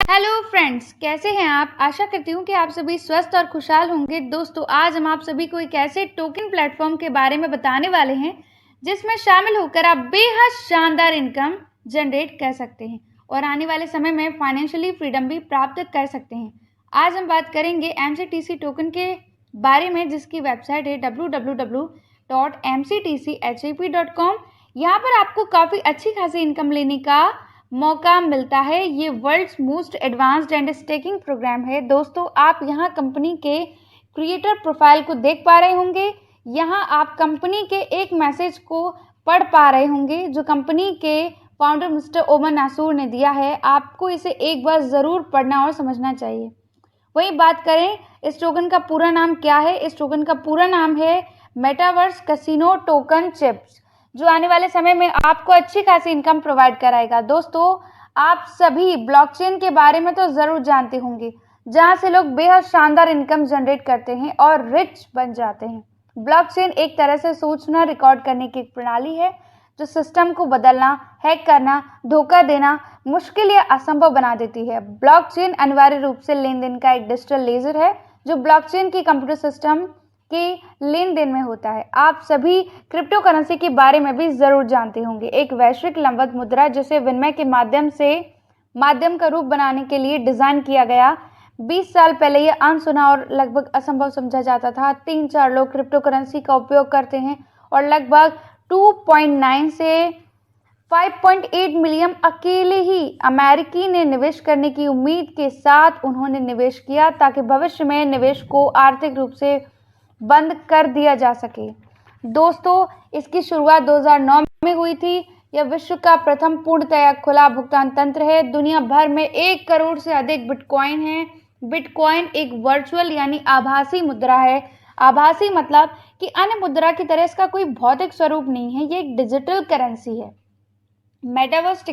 Hello friends, कैसे हैं आप। आशा करती हूँ कि आप सभी स्वस्थ और खुशहाल होंगे। दोस्तों, आज हम आप सभी को एक ऐसे टोकन प्लेटफॉर्म के बारे में बताने वाले हैं जिसमें शामिल होकर आप बेहद शानदार इनकम जनरेट कर सकते हैं और आने वाले समय में फाइनेंशियली फ्रीडम भी प्राप्त कर सकते हैं। आज हम बात करेंगे MCTC टोकन के बारे में, जिसकी वेबसाइट है www.mctchep.com। यहाँ पर आपको काफ़ी अच्छी खासी इनकम लेने का मौका मिलता है। ये world's most advanced and staking program है। दोस्तों, आप यहाँ कंपनी के क्रिएटर प्रोफाइल को देख पा रहे होंगे। यहाँ आप कंपनी के एक मैसेज को पढ़ पा रहे होंगे जो कंपनी के फाउंडर मिस्टर ओमर नासूर ने दिया है। आपको इसे एक बार ज़रूर पढ़ना और समझना चाहिए। वहीं बात करें इस टोकन का पूरा नाम क्या है। इस टोकन का पूरा नाम है मेटावर्स कैसीनो टोकन चिप्स, जो आने वाले समय में आपको अच्छी खासी इनकम प्रोवाइड कराएगा। दोस्तों, आप सभी ब्लॉकचेन के बारे में तो ज़रूर जानते होंगे, जहां से लोग बेहद शानदार इनकम जनरेट करते हैं और रिच बन जाते हैं। ब्लॉकचेन एक तरह से सूचना रिकॉर्ड करने की एक प्रणाली है जो सिस्टम को बदलना, हैक करना, धोखा देना मुश्किल या असंभव बना देती है। ब्लॉकचेन अनिवार्य रूप से लेन देन का एक डिजिटल लेजर है जो ब्लॉकचेन की कंप्यूटर सिस्टम के लेन देन में होता है। आप सभी क्रिप्टो करेंसी के बारे में भी जरूर जानते होंगे। एक वैश्विक लंबवत मुद्रा जिसे विनिमय के माध्यम का रूप बनाने के लिए डिजाइन किया गया। 20 साल पहले यह अनसुना और लगभग असंभव समझा जाता था। 3-4 लोग क्रिप्टो करेंसी का उपयोग करते हैं और लगभग 2.9 से 5.8 मिलियन अकेले ही अमेरिकी ने निवेश करने की उम्मीद के साथ उन्होंने निवेश किया ताकि भविष्य में निवेश को आर्थिक रूप से बंद कर दिया जा सके। दोस्तों, इसकी शुरुआत 2009 में हुई थी। यह विश्व का प्रथम पूर्णतया खुला भुगतान तंत्र है। दुनिया भर में 1 करोड़ से अधिक बिटकॉइन है। बिटकॉइन एक वर्चुअल यानी आभासी मुद्रा है। आभासी मतलब कि अन्य मुद्रा की तरह इसका कोई भौतिक स्वरूप नहीं है, ये एक डिजिटल करेंसी है। मेटावर्स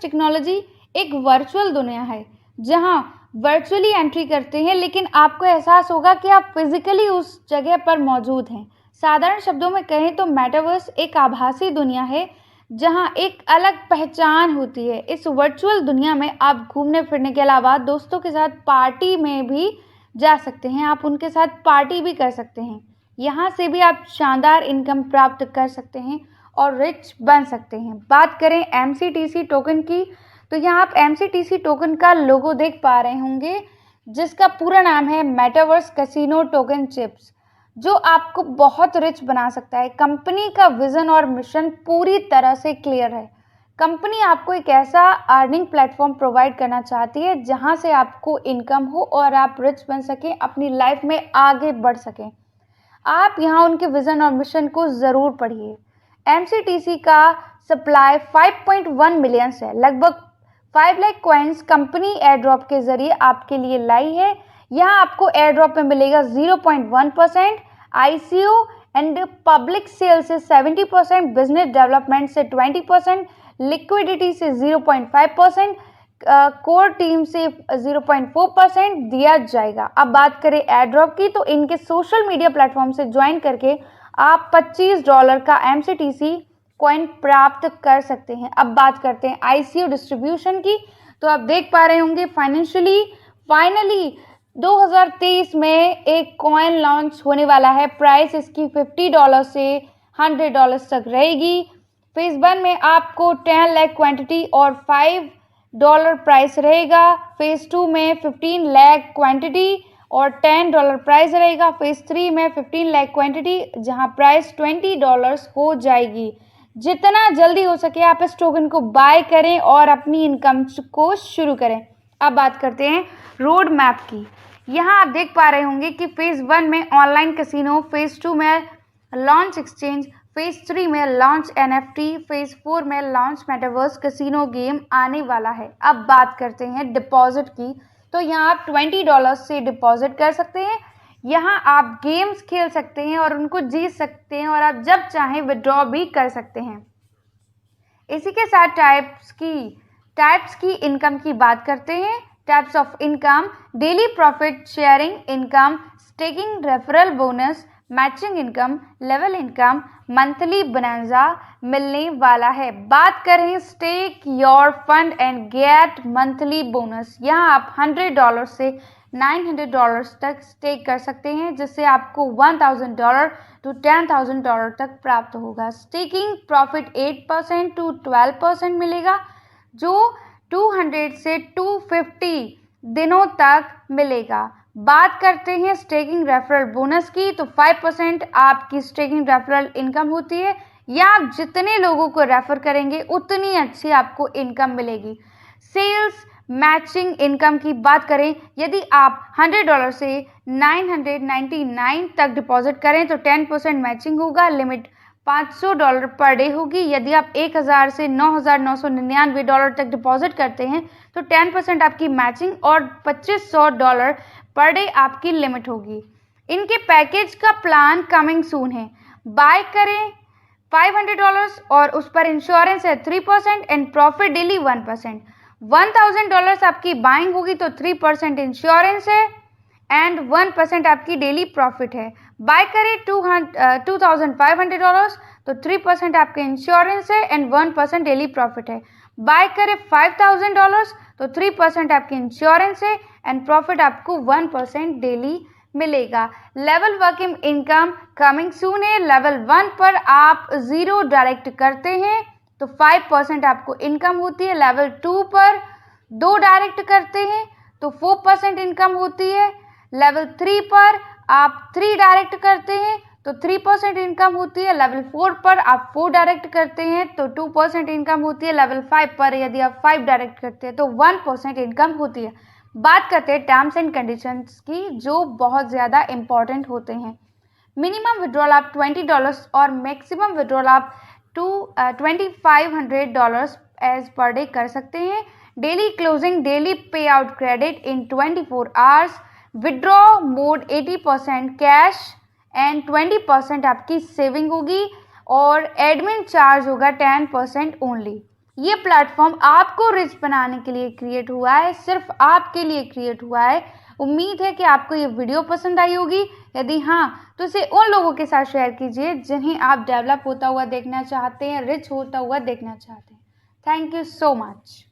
टेक्नोलॉजी एक वर्चुअल दुनिया है जहां वर्चुअली एंट्री करते हैं, लेकिन आपको एहसास होगा कि आप फिजिकली उस जगह पर मौजूद हैं। साधारण शब्दों में कहें तो मेटावर्स एक आभासी दुनिया है जहां एक अलग पहचान होती है। इस वर्चुअल दुनिया में आप घूमने फिरने के अलावा दोस्तों के साथ पार्टी में भी जा सकते हैं। आप उनके साथ पार्टी भी कर सकते हैं। यहाँ से भी आप शानदार इनकम प्राप्त कर सकते हैं और रिच बन सकते हैं। बात करें MCTC टोकन की, तो यहाँ आप MCTC टोकन का लोगो देख पा रहे होंगे जिसका पूरा नाम है मेटावर्स कैसीनो टोकन चिप्स, जो आपको बहुत रिच बना सकता है। कंपनी का विजन और मिशन पूरी तरह से क्लियर है। कंपनी आपको एक ऐसा अर्निंग प्लेटफॉर्म प्रोवाइड करना चाहती है जहां से आपको इनकम हो और आप रिच बन सकें, अपनी लाइफ में आगे बढ़ सकें। आप यहाँ उनके विजन और मिशन को ज़रूर पढ़िए। MCTC का सप्लाई 5.1 मिलियन है। लगभग 5 lakh coins company air drop के जरिए आपके लिए लाई है। यहाँ आपको एयर ड्रॉप में मिलेगा 0.1%, ICO एंड पब्लिक सेल से 70%, बिजनेस डेवलपमेंट से 20%, लिक्विडिटी से 0.5%, कोर टीम से 0.4% दिया जाएगा। अब बात करें एयर ड्रॉप की, तो इनके सोशल मीडिया प्लेटफॉर्म से ज्वाइन करके आप $25 का MCTC कॉइन प्राप्त कर सकते हैं। अब बात करते हैं ICO डिस्ट्रीब्यूशन की, तो आप देख पा रहे होंगे फाइनली 2023 में एक कॉइन लॉन्च होने वाला है। प्राइस इसकी $50 से $100 तक रहेगी। फेज 1 में आपको 10 लाख क्वांटिटी और $5 प्राइस रहेगा। फेज 2 में 15 लाख क्वांटिटी और $10 प्राइस रहेगा। फेज 3 में 15 लाख क्वांटिटी जहां प्राइस $20 हो जाएगी। जितना जल्दी हो सके आप इस टोकन को बाय करें और अपनी इनकम को शुरू करें। अब बात करते हैं रोड मैप की। यहाँ आप देख पा रहे होंगे कि फेज 1 में ऑनलाइन कैसीनो, फेज 2 में लॉन्च एक्सचेंज, फेज 3 में लॉन्च NFT, फेज 4 में लॉन्च मेटावर्स कैसीनो गेम आने वाला है। अब बात करते हैं डिपॉजिट की, तो यहाँ आप $20 से डिपॉजिट कर सकते हैं। यहाँ आप गेम्स खेल सकते हैं और उनको जीत सकते हैं और आप जब चाहें विड्रॉ भी कर सकते हैं। इसी के साथ टाइप्स की इनकम की बात करते हैं। Types of income: daily profit sharing income, staking, referral bonus, matching income, level income, monthly bonanza मिलने वाला है। बात करें stake your fund and get monthly bonus, यहाँ आप $100 से $900 तक स्टेक कर सकते हैं, जिससे आपको $1000 to $10,000 तक प्राप्त होगा। स्टेकिंग प्रॉफिट 8% to 12% मिलेगा, जो 200 से 250 दिनों तक मिलेगा। बात करते हैं स्टेकिंग रेफरल बोनस की, तो 5% आपकी स्टेकिंग रेफरल इनकम होती है, या आप जितने लोगों को रेफर करेंगे उतनी अच्छी आपको इनकम मिलेगी। सेल्स मैचिंग इनकम की बात करें, यदि आप $100 से $999 तक डिपॉजिट करें तो 10% मैचिंग होगा। लिमिट $500 पर डे होगी। यदि आप 1000 से $9,999 तक डिपॉजिट करते हैं तो 10% आपकी मैचिंग और $2500 पर डे आपकी लिमिट होगी। इनके पैकेज का प्लान कमिंग सून है। बाय करें $500 और उस पर इंश्योरेंस है 3% एंड प्रॉफिट डेली 1%। $1000 आपकी बाइंग होगी तो 3% इंश्योरेंस है एंड 1% आपकी डेली प्रॉफिट है। बाय करें $2500 तो 3% आपके इंश्योरेंस है एंड 1% डेली प्रॉफिट है। बाय करें $5000 तो 3% आपकी इंश्योरेंस है एंड प्रॉफिट आपको 1% डेली मिलेगा। Level working income coming soon है। लेवल 1 पर आप 0 डायरेक्ट करते हैं तो 5% आपको इनकम होती है। लेवल 2 पर 2 डायरेक्ट करते हैं तो 4% इनकम होती है। लेवल 3 पर आप 3 डायरेक्ट करते हैं तो 3% इनकम होती है। लेवल 4 पर आप 4 डायरेक्ट करते हैं तो 2% इनकम होती है। लेवल 5 पर यदि आप 5 डायरेक्ट करते हैं तो 1% इनकम होती है। बात करते हैं टर्म्स एंड कंडीशंस की, जो बहुत ज़्यादा इंपॉर्टेंट होते हैं। मिनिमम विड्रॉल आप $20 और मैक्सिमम विड्रॉल आप $2500 एज पर डे कर सकते हैं। डेली क्लोजिंग, डेली पे out credit in 24 hours. Withdraw mode 80% cash and 20% आपकी सेविंग होगी और एडमिन चार्ज होगा 10% ओनली। ये प्लेटफॉर्म आपको रिच बनाने के लिए क्रिएट हुआ है, सिर्फ आपके लिए क्रिएट हुआ है। उम्मीद है कि आपको ये वीडियो पसंद आई होगी। यदि हाँ तो इसे उन लोगों के साथ शेयर कीजिए जिन्हें आप डेवलप होता हुआ देखना चाहते हैं, रिच होता हुआ देखना चाहते हैं। Thank you so much.